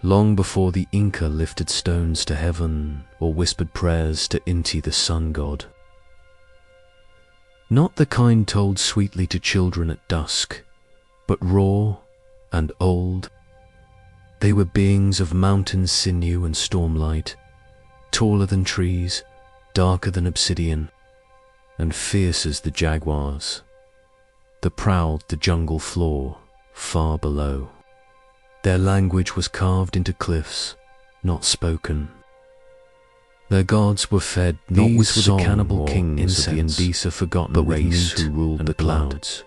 long before the Inca lifted stones to heaven or whispered prayers to Inti the sun god. Not the kind told sweetly to children at dusk, but raw and old. They were beings of mountain sinew and stormlight, taller than trees, darker than obsidian, and fierce as the jaguars that prowled the jungle floor far below. Their language was carved into cliffs, not spoken. Their gods were fed not with song the Cannibal Kings of the Indisa forgotten race who ruled the clouds.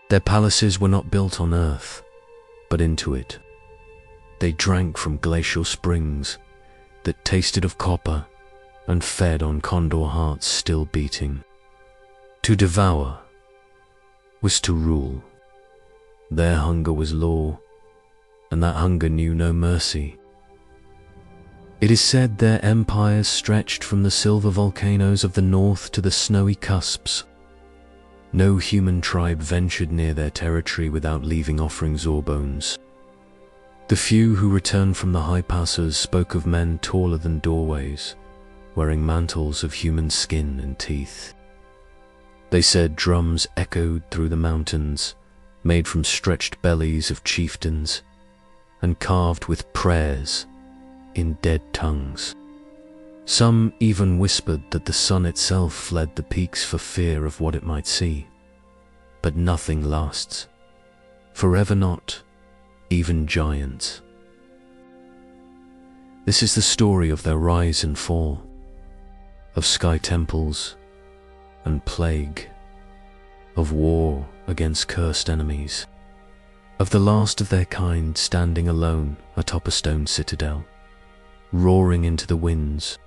Their palaces were not built on earth, but into it. They drank from glacial springs that tasted of copper and fed on condor hearts still beating. To devour was to rule. Their hunger was law, and that hunger knew no mercy. It is said their empires stretched from the silver volcanoes of the north to the snowy cusps. No human tribe ventured near their territory without leaving offerings or bones. The few who returned from the high passes spoke of men taller than doorways, wearing mantles of human skin and teeth. They said drums echoed through the mountains, made from stretched bellies of chieftains, and carved with prayers in dead tongues. Some even whispered that the sun itself fled the peaks for fear of what it might see. But nothing lasts. Forever not, even giants. This is the story of their rise and fall, of sky temples and plague, of war against cursed enemies, of the last of their kind standing alone atop a stone citadel, roaring into the winds.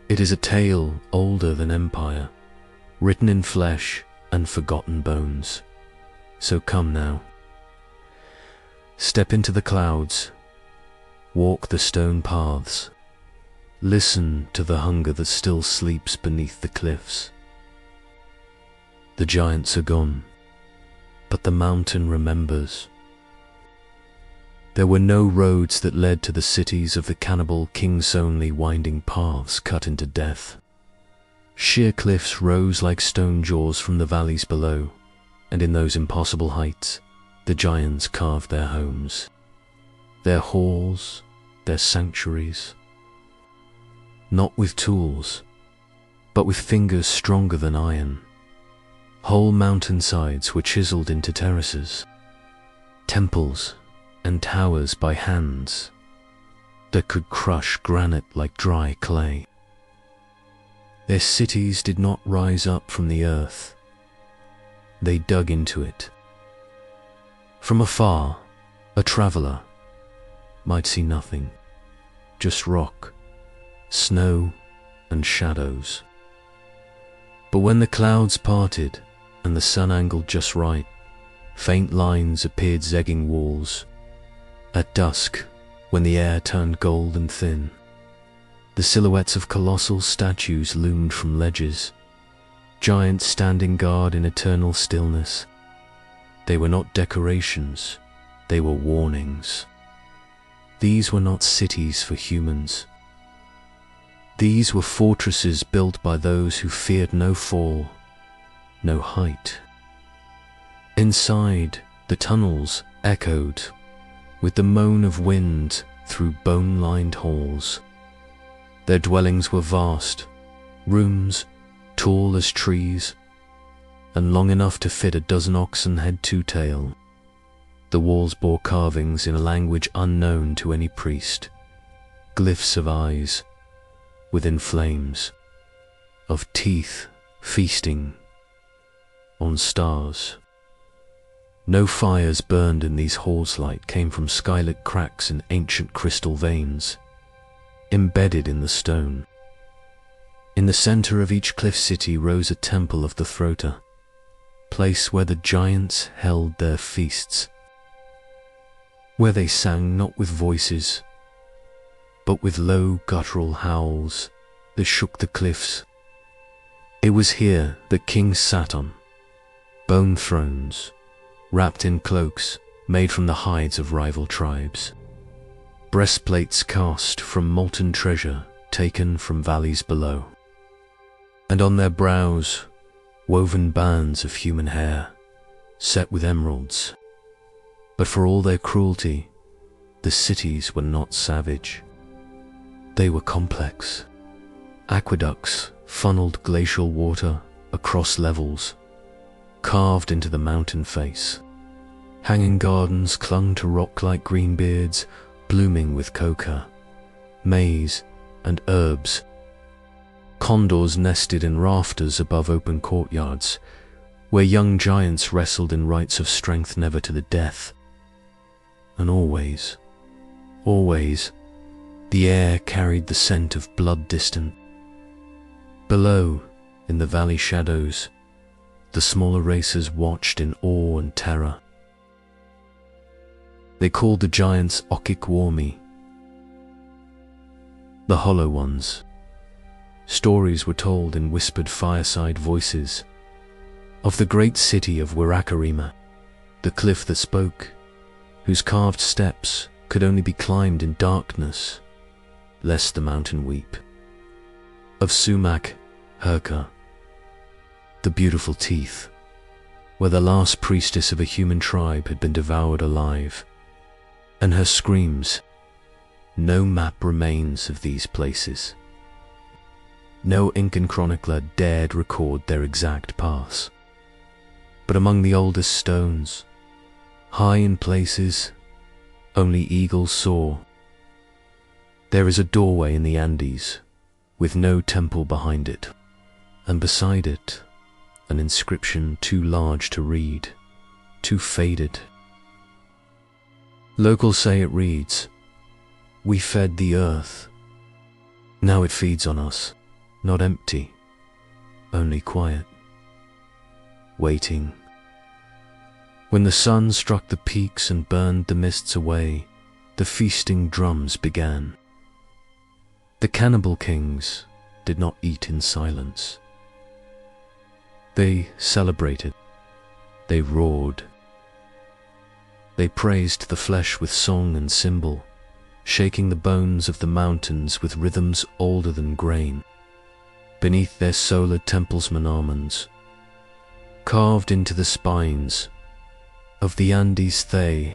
It is a tale older than empire, written in flesh and forgotten bones. So come now. Step into the clouds, walk the stone paths, listen to the hunger that still sleeps beneath the cliffs. The giants are gone, but the mountain remembers. There were no roads that led to the cities of the Cannibal Kings, only winding paths cut into death. Sheer cliffs rose like stone jaws from the valleys below, and in those impossible heights, the giants carved their homes, their halls, their sanctuaries. Not with tools, but with fingers stronger than iron. Whole mountainsides were chiseled into terraces, temples and towers by hands that could crush granite like dry clay. Their cities did not rise up from the earth, they dug into it. From afar, a traveler might see nothing, just rock, snow, and shadows. But when the clouds parted and the sun angled just right, faint lines appeared zegging walls. At dusk, when the air turned gold and thin, the silhouettes of colossal statues loomed from ledges, giants standing guard in eternal stillness. They were not decorations, they were warnings. These were not cities for humans. These were fortresses built by those who feared no fall, no height. Inside, the tunnels echoed with the moan of wind through bone-lined halls. Their dwellings were vast, rooms tall as trees, and long enough to fit a dozen oxen head to tail. The walls bore carvings in a language unknown to any priest, glyphs of eyes within flames, of teeth feasting on stars. No fires burned in these halls, light came from skylit cracks in ancient crystal veins, embedded in the stone. In the center of each cliff city rose a temple of the Throater, place where the giants held their feasts, where they sang not with voices, but with low guttural howls that shook the cliffs. It was here that kings sat on bone thrones, wrapped in cloaks made from the hides of rival tribes. breastplates cast from molten treasure taken from valleys below, and on their brows woven bands of human hair set with emeralds. But for all their cruelty, the cities were not savage. They were complex. Aqueducts funneled glacial water across levels, carved into the mountain face. Hanging gardens clung to rock like green beards, blooming with coca, maize, and herbs. Condors nested in rafters above open courtyards, where young giants wrestled in rites of strength never to the death. And always, always, the air carried the scent of blood distant. Below, in the valley shadows, the smaller races watched in awe and terror. They called the giants Okikwarmi, the Hollow Ones. Stories were told in whispered fireside voices of the great city of Wirakarima, the cliff that spoke, whose carved steps could only be climbed in darkness, lest the mountain weep. Of Sumac Herka, the beautiful teeth, where the last priestess of a human tribe had been devoured alive, and her screams. No map remains of these places. No Incan chronicler dared record their exact paths. But among the oldest stones, high in places only eagles soar, there is a doorway in the Andes with no temple behind it, and beside it an inscription too large to read, too faded. Locals say it reads, "We fed the earth. Now it feeds on us, not empty, only quiet, waiting." When the sun struck the peaks and burned the mists away, the feasting drums began. The Cannibal Kings did not eat in silence. They celebrated, they roared. They praised the flesh with song and cymbal, shaking the bones of the mountains with rhythms older than grain. Beneath their solar temples almonds, carved into the spines of the Andes Thay.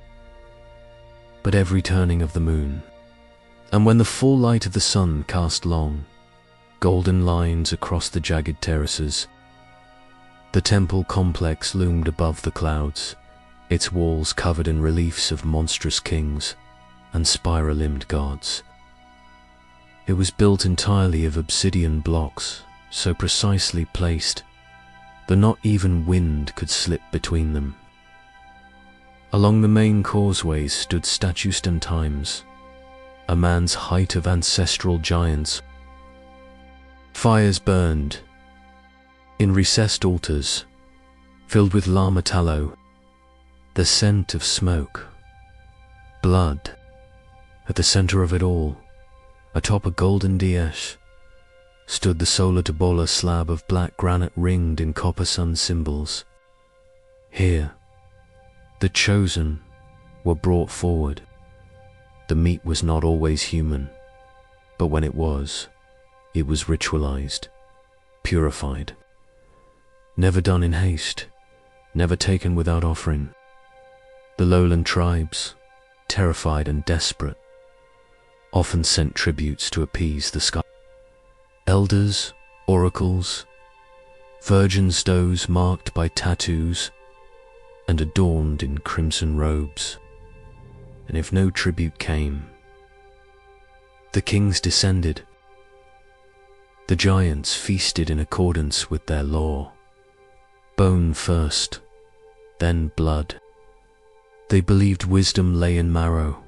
But every turning of the moon, and when the full light of the sun cast long, golden lines across the jagged terraces, the temple complex loomed above the clouds, its walls covered in reliefs of monstrous kings and spiral-limbed gods. It was built entirely of obsidian blocks, so precisely placed that not even wind could slip between them. Along the main causeways stood statues and times, a man's height of ancestral giants. Fires burned in recessed altars, filled with llama tallow, the scent of smoke, blood. At the center of it all, atop a golden dais, stood the Solar Tabola slab of black granite ringed in copper sun symbols. Here, the chosen were brought forward. The meat was not always human, but when it was ritualized, purified. Never done in haste, never taken without offering. The lowland tribes, terrified and desperate, often sent tributes to appease the sky. Elders, oracles, virgin stones marked by tattoos and adorned in crimson robes. And if no tribute came, the kings descended. The giants feasted in accordance with their law. Bone first, then blood. They believed wisdom lay in marrow,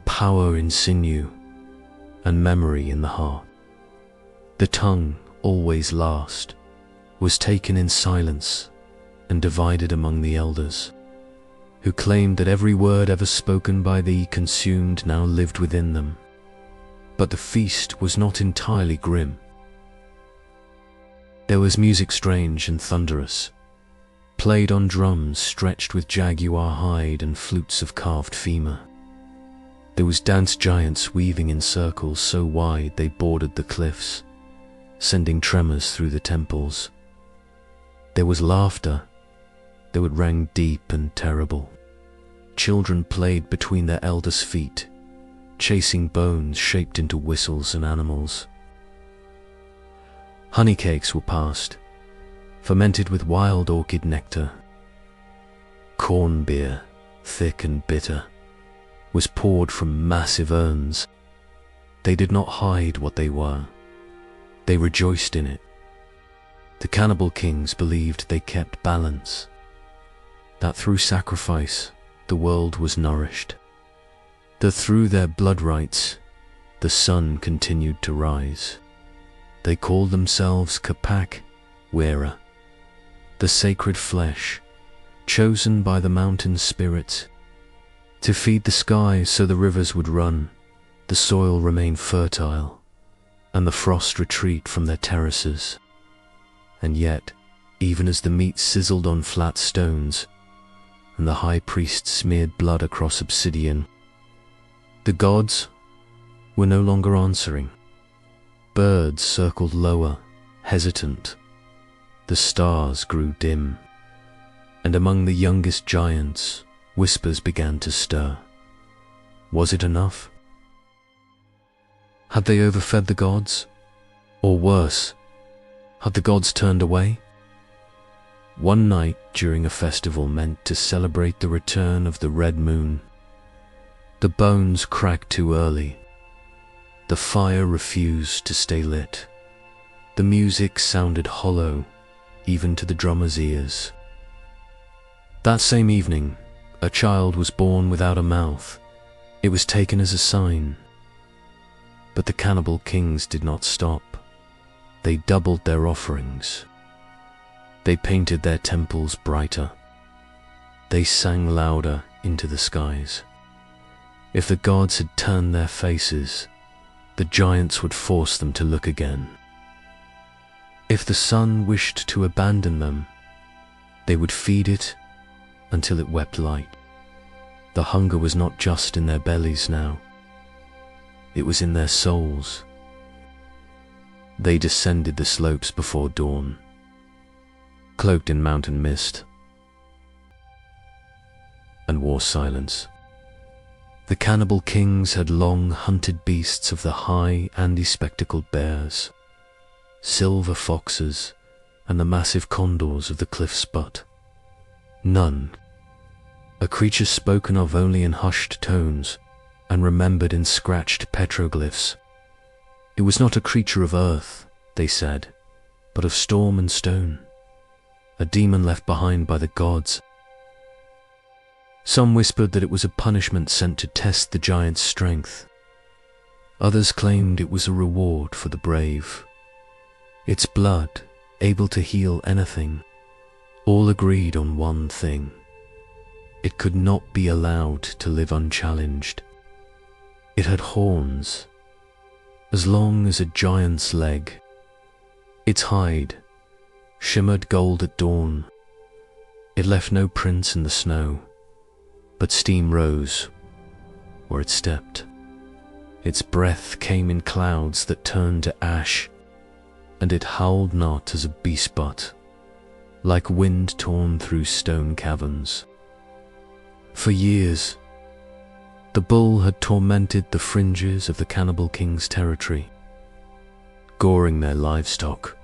power in sinew, and memory in the heart. The tongue, always last, was taken in silence and divided among the elders, who claimed that every word ever spoken by the consumed now lived within them. But the feast was not entirely grim. There was music strange and thunderous, played on drums stretched with jaguar hide and flutes of carved femur. There was dance giants weaving in circles so wide they bordered the cliffs, sending tremors through the temples. There was laughter that would rang deep and terrible. Children played between their elders' feet, chasing bones shaped into whistles and animals. Honey cakes were passed, fermented with wild orchid nectar. Corn beer, thick and bitter, was poured from massive urns. They did not hide what they were. They rejoiced in it. The Cannibal Kings believed they kept balance, that through sacrifice the world was nourished, that through their blood rites the sun continued to rise. They called themselves Kapak Wera, the sacred flesh, chosen by the mountain spirits to feed the skies so the rivers would run, the soil remain fertile, and the frost retreat from their terraces. And yet, even as the meat sizzled on flat stones, and the high priest smeared blood across obsidian, the gods were no longer answering. Birds circled lower, hesitant. The stars grew dim, and among the youngest giants, whispers began to stir. Was it enough? Had they overfed the gods? Or worse, had the gods turned away? One night during a festival meant to celebrate the return of the red moon, the bones cracked too early. The fire refused to stay lit. The music sounded hollow, even to the drummer's ears. That same evening, a child was born without a mouth. It was taken as a sign. But the Cannibal Kings did not stop. They doubled their offerings. They painted their temples brighter. They sang louder into the skies. If the gods had turned their faces, the giants would force them to look again. If the sun wished to abandon them, they would feed it until it wept light. The hunger was not just in their bellies now. It was in their souls. They descended the slopes before dawn, cloaked in mountain mist, and wore silence. The Cannibal Kings had long hunted beasts of the high and spectacled bears, silver foxes, and the massive condors of the cliff's butt. None, a creature spoken of only in hushed tones and remembered in scratched petroglyphs. It was not a creature of earth, they said, but of storm and stone, a demon left behind by the gods. Some whispered that it was a punishment sent to test the giant's strength. Others claimed it was a reward for the brave. Its blood, able to heal anything, all agreed on one thing. It could not be allowed to live unchallenged. It had horns, as long as a giant's leg. Its hide shimmered gold at dawn. It left no prints in the snow, but steam rose where it stepped. Its breath came in clouds that turned to ash, and it howled not as a beast butt, like wind torn through stone caverns. For years, the bull had tormented the fringes of the Cannibal Kings' territory, goring their livestock,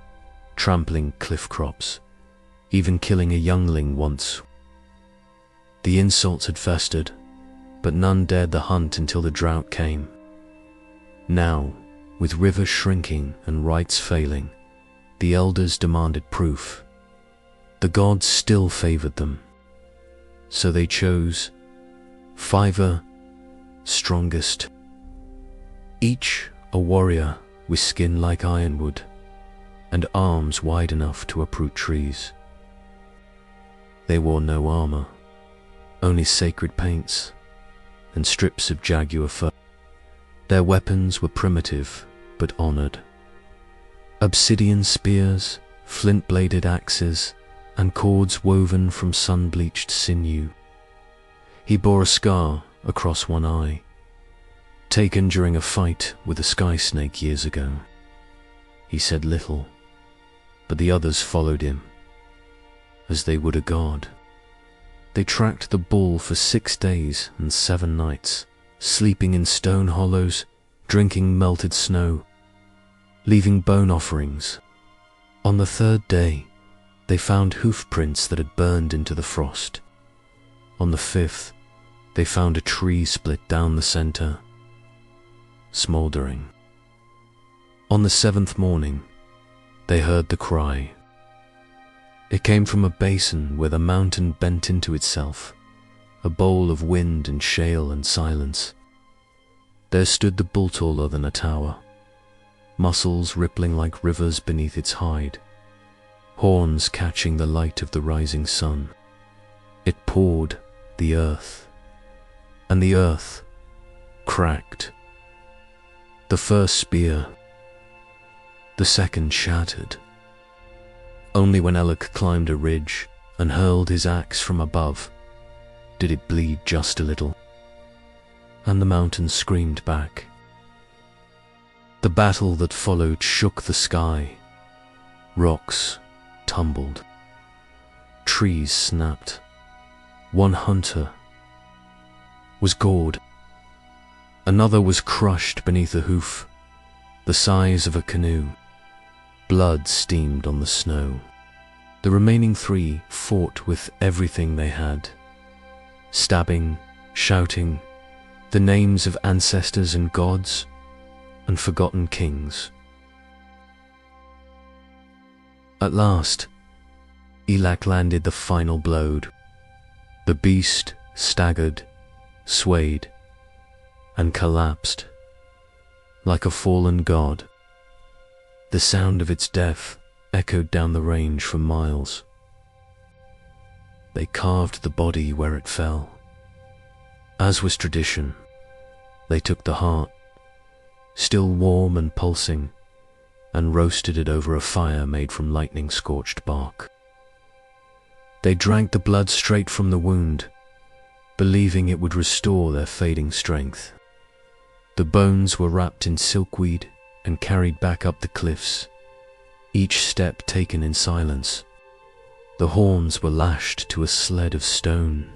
trampling cliff crops, even killing a youngling once. The insults had festered, but none dared the hunt until the drought came. Now, with rivers shrinking and rites failing, the elders demanded proof. The gods still favored them, so they chose Fiver, strongest, each a warrior with skin like ironwood and arms wide enough to uproot trees. They wore no armor, only sacred paints and strips of jaguar fur. Their weapons were primitive but honored. Obsidian spears, flint-bladed axes, and cords woven from sun-bleached sinew. He bore a scar across one eye, taken during a fight with a sky snake years ago. He said little, but the others followed him, as they would a god. They tracked the bull for 6 days and 7 nights, sleeping in stone hollows, drinking melted snow, leaving bone offerings. On the 3rd day, they found hoof prints that had burned into the frost. On the 5th, they found a tree split down the center, smoldering. On the 7th morning, they heard the cry. It came from a basin where the mountain bent into itself, a bowl of wind and shale and silence. There stood the bull taller than a tower, muscles rippling like rivers beneath its hide, horns catching the light of the rising sun. It poured the earth, and the earth cracked. The first spear, the second shattered. Only when Elec climbed a ridge and hurled his axe from above did it bleed just a little, and the mountain screamed back. The battle that followed shook the sky. Rocks tumbled. Trees snapped. One hunter was gored. Another was crushed beneath a hoof, the size of a canoe. Blood steamed on the snow. The remaining 3 fought with everything they had, stabbing, shouting, the names of ancestors and gods and forgotten kings. At last, Elec landed the final blow. The beast staggered, swayed, and collapsed like a fallen god. The sound of its death echoed down the range for miles. They carved the body where it fell. As was tradition, they took the heart, still warm and pulsing, and roasted it over a fire made from lightning-scorched bark. They drank the blood straight from the wound, believing it would restore their fading strength. The bones were wrapped in silkweed and carried back up the cliffs, each step taken in silence. The horns were lashed to a sled of stone.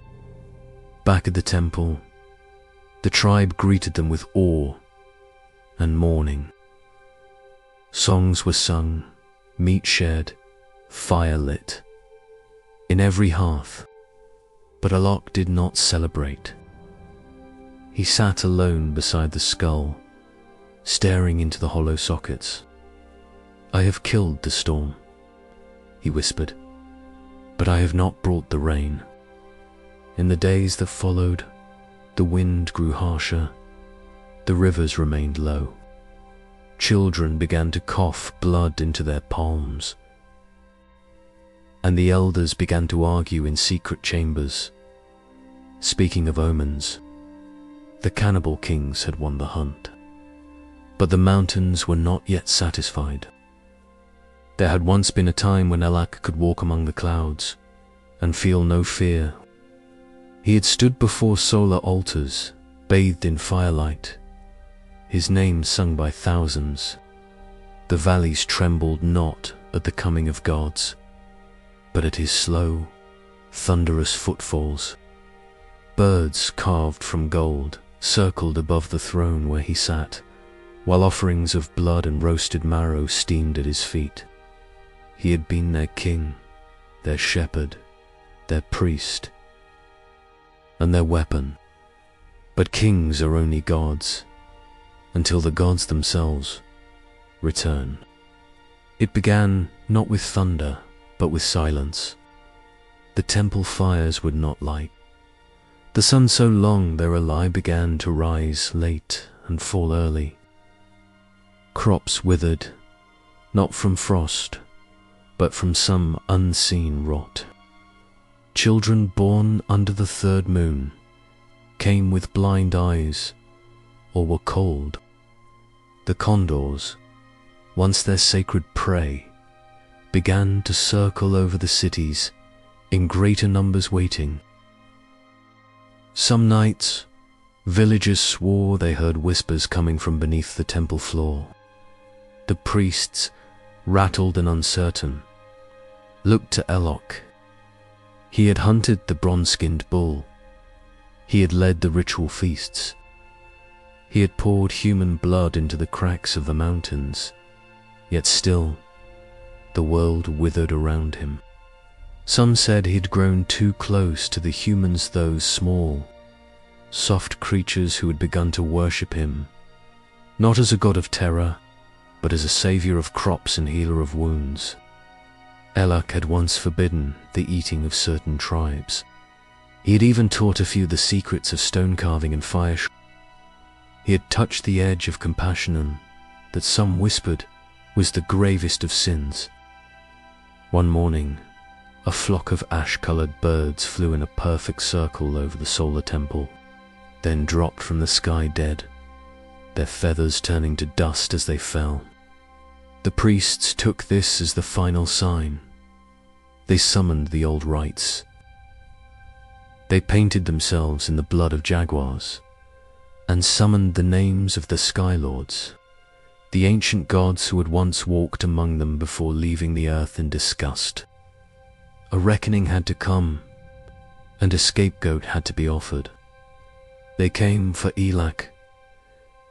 Back at the temple, the tribe greeted them with awe and mourning. Songs were sung, meat shared, fire lit, in every hearth, but Alok did not celebrate. He sat alone beside the skull, staring into the hollow sockets. "I have killed the storm," he whispered, "but I have not brought the rain." In the days that followed, the wind grew harsher, the rivers remained low. Children began to cough blood into their palms, and the elders began to argue in secret chambers. Speaking of omens, the Cannibal Kings had won the hunt, but the mountains were not yet satisfied. There had once been a time when Elec could walk among the clouds and feel no fear. He had stood before solar altars, bathed in firelight, his name sung by thousands. The valleys trembled not at the coming of gods, but at his slow, thunderous footfalls. Birds carved from gold circled above the throne where he sat, while offerings of blood and roasted marrow steamed at his feet. He had been their king, their shepherd, their priest, and their weapon. But kings are only gods, until the gods themselves return. It began not with thunder, but with silence. The temple fires would not light. The sun so long their ally began to rise late and fall early. Crops withered, not from frost, but from some unseen rot. Children born under the 3rd moon came with blind eyes or were cold. The condors, once their sacred prey, began to circle over the cities in greater numbers waiting. Some nights, Villagers swore they heard whispers coming from beneath the temple floor. The priests, rattled and uncertain, looked to Elok. He had hunted the bronze-skinned bull. He had led the ritual feasts. He had poured human blood into the cracks of the mountains, yet still, the world withered around him. Some said he'd grown too close to the humans, those small, soft creatures who had begun to worship him, not as a god of terror, but as a savior of crops and healer of wounds. Elok had once forbidden the eating of certain tribes. He had even taught a few the secrets of stone carving and fire. He had touched the edge of compassion that some whispered was the gravest of sins. One morning, a flock of ash-colored birds flew in a perfect circle over the solar temple, then dropped from the sky dead, their feathers turning to dust as they fell. The priests took this as the final sign. They summoned the old rites. They painted themselves in the blood of jaguars and summoned the names of the Sky Lords, the ancient gods who had once walked among them before leaving the earth in disgust. A reckoning had to come, and a scapegoat had to be offered. They came for Elok,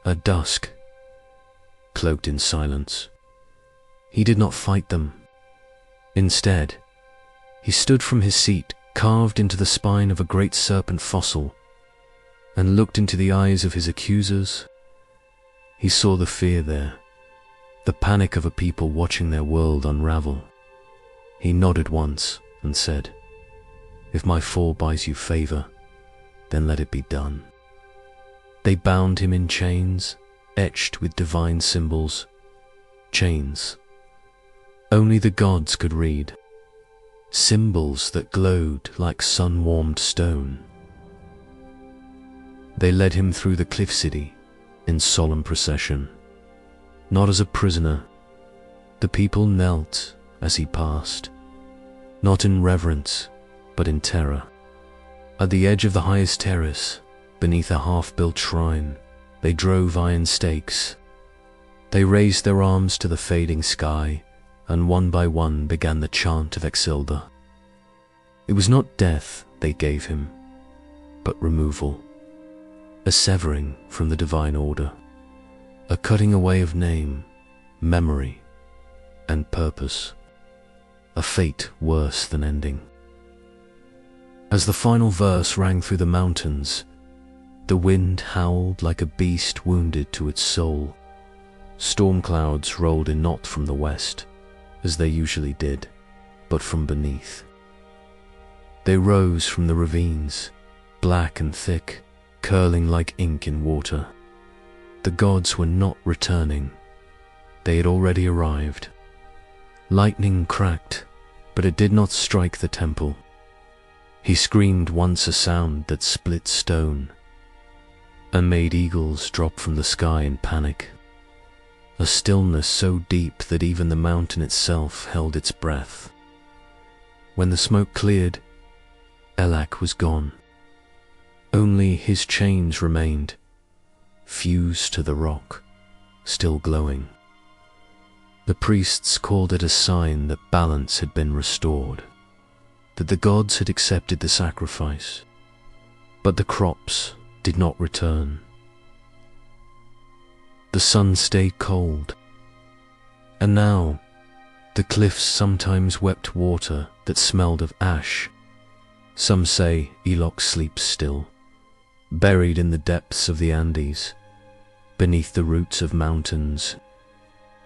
at dusk, cloaked in silence. He did not fight them. Instead, he stood from his seat, carved into the spine of a great serpent fossil, and looked into the eyes of his accusers. He saw the fear there, the panic of a people watching their world unravel. He nodded once and said, "If my fall buys you favor, then let it be done." They bound him in chains, etched with divine symbols. Chains only the gods could read. Symbols that glowed like sun-warmed stone. They led him through the cliff city in solemn procession. Not as a prisoner, the people knelt as he passed, not in reverence, but in terror. At the edge of the highest terrace, beneath a half-built shrine, they drove iron stakes. They raised their arms to the fading sky, and one by one began the chant of Exilda. It was not death they gave him, but removal, a severing from the divine order, a cutting away of name, memory, and purpose, a fate worse than ending. As the final verse rang through the mountains, the wind howled like a beast wounded to its soul. Storm clouds rolled in not from the west, as they usually did, but from beneath. They rose from the ravines, black and thick, curling like ink in water. The gods were not returning. They had already arrived. Lightning cracked, but it did not strike the temple. He screamed once, a sound that split stone and made eagles drop from the sky in panic. A stillness so deep that even the mountain itself held its breath. When the smoke cleared, Elok was gone. Only his chains remained, fused to the rock, still glowing. The priests called it a sign that balance had been restored, that the gods had accepted the sacrifice, but the crops did not return. The sun stayed cold, and now the cliffs sometimes wept water that smelled of ash. Some say Elok sleeps still, buried in the depths of the Andes, beneath the roots of mountains.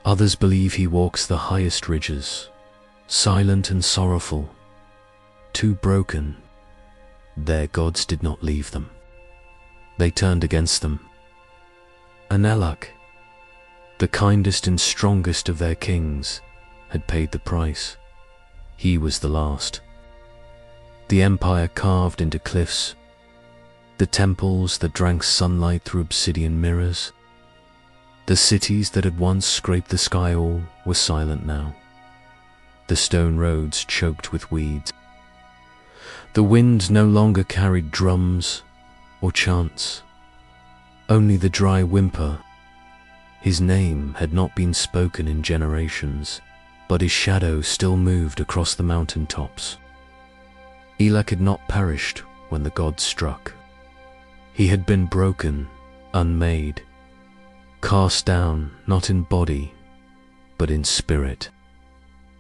Others believe he walks the highest ridges, silent and sorrowful, too broken. Their gods did not leave them. They turned against them. And Elok, the kindest and strongest of their kings, had paid the price. He was the last. The empire carved into cliffs, the temples that drank sunlight through obsidian mirrors, the cities that had once scraped the sky all were silent now. The stone roads choked with weeds. The wind no longer carried drums or chants. Only the dry whimper. His name had not been spoken in generations, but his shadow still moved across the mountain tops. Elac had not perished when the gods struck. He had been broken, unmade, cast down not in body, but in spirit.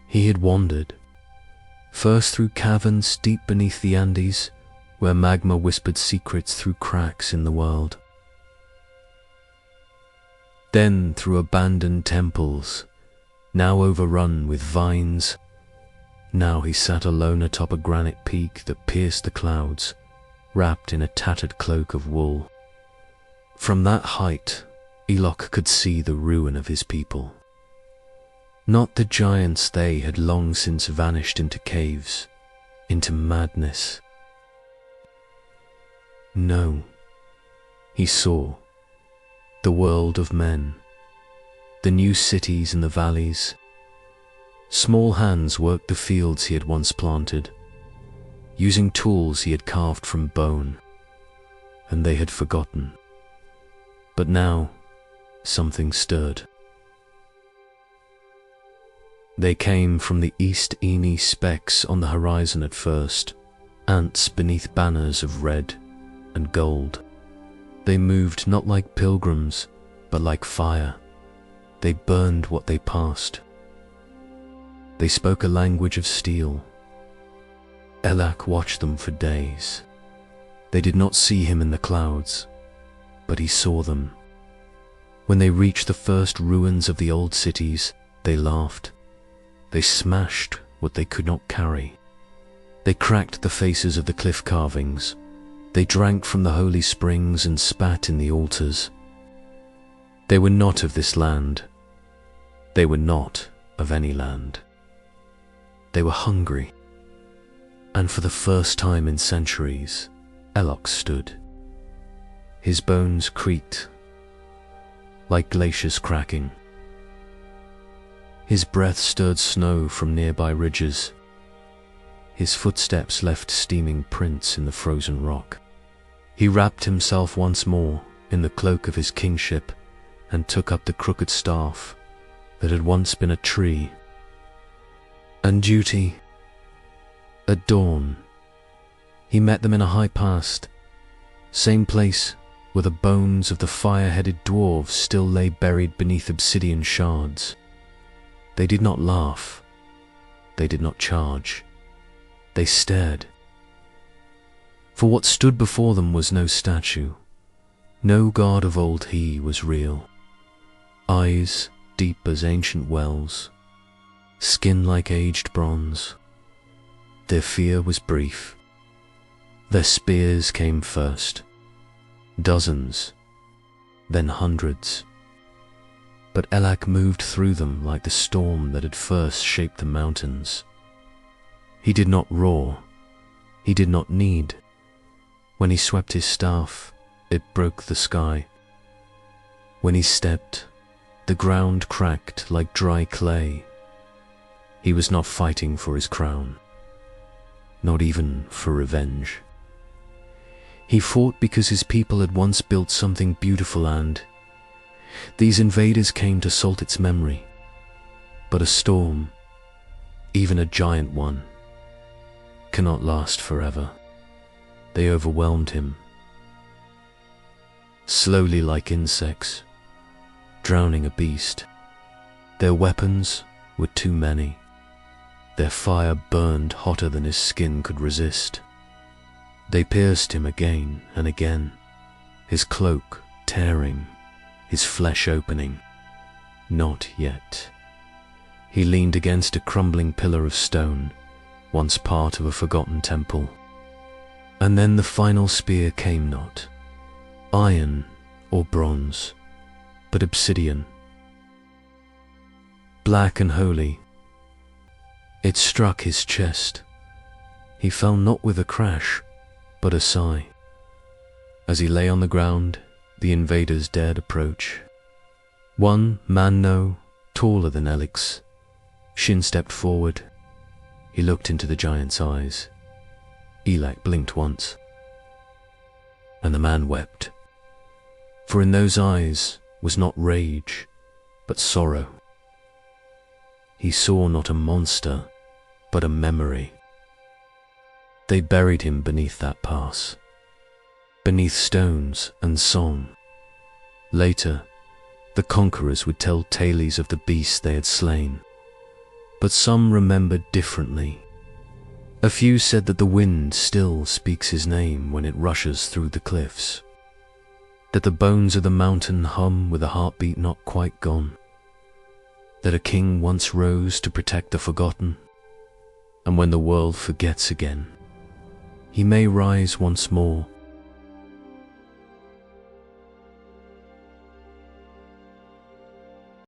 He had wandered, first through caverns deep beneath the Andes, where magma whispered secrets through cracks in the world. Then through abandoned temples, now overrun with vines. Now he sat alone atop a granite peak that pierced the clouds, wrapped in a tattered cloak of wool. From that height, Elac could see the ruin of his people. Not the giants, they had long since vanished into caves, into madness. No, he saw the world of men, the new cities in the valleys. Small hands worked the fields he had once planted, using tools he had carved from bone, and they had forgotten. But now, something stirred. They came from the East Eni specks on the horizon at first, ants beneath banners of red and gold. They moved not like pilgrims, but like fire. They burned what they passed. They spoke a language of steel. Elac watched them for days. They did not see him in the clouds, but he saw them. When they reached the first ruins of the old cities, they laughed. They smashed what they could not carry. They cracked the faces of the cliff carvings. They drank from the holy springs and spat in the altars. They were not of this land. They were not of any land. They were hungry. And for the first time in centuries, Elac stood. His bones creaked like glaciers cracking. His breath stirred snow from nearby ridges. His footsteps left steaming prints in the frozen rock. He wrapped himself once more in the cloak of his kingship and took up the crooked staff that had once been a tree. And duty, at dawn, he met them in a high past, same place where the bones of the fire-headed dwarves still lay buried beneath obsidian shards. They did not laugh. They did not charge. They stared. For what stood before them was no statue. No god of old he was real. Eyes deep as ancient wells, skin like aged bronze. Their fear was brief. Their spears came first. Dozens, then hundreds. But Elac moved through them like the storm that had first shaped the mountains. He did not roar. He did not need. When he swept his staff, it broke the sky. When he stepped, the ground cracked like dry clay. He was not fighting for his crown, not even for revenge. He fought because his people had once built something beautiful, and these invaders came to salt its memory. But a storm, even a giant one, cannot last forever. They overwhelmed him, slowly like insects, drowning a beast. Their weapons were too many. Their fire burned hotter than his skin could resist. They pierced him again and again, his cloak tearing, his flesh opening. Not yet. He leaned against a crumbling pillar of stone, once part of a forgotten temple. And then the final spear came not, iron or bronze, but obsidian. Black and holy, it struck his chest. He fell not with a crash, but a sigh. As he lay on the ground, the invaders dared approach. One, man-no, taller than Elix. Shin stepped forward. He looked into the giant's eyes. Elac blinked once, and the man wept. For in those eyes was not rage, but sorrow. He saw not a monster, but a memory. They buried him beneath that pass, beneath stones and song. Later, the conquerors would tell tales of the beast they had slain, but some remembered differently. A few said that the wind still speaks his name when it rushes through the cliffs, that the bones of the mountain hum with a heartbeat not quite gone, that a king once rose to protect the forgotten, and when the world forgets again, he may rise once more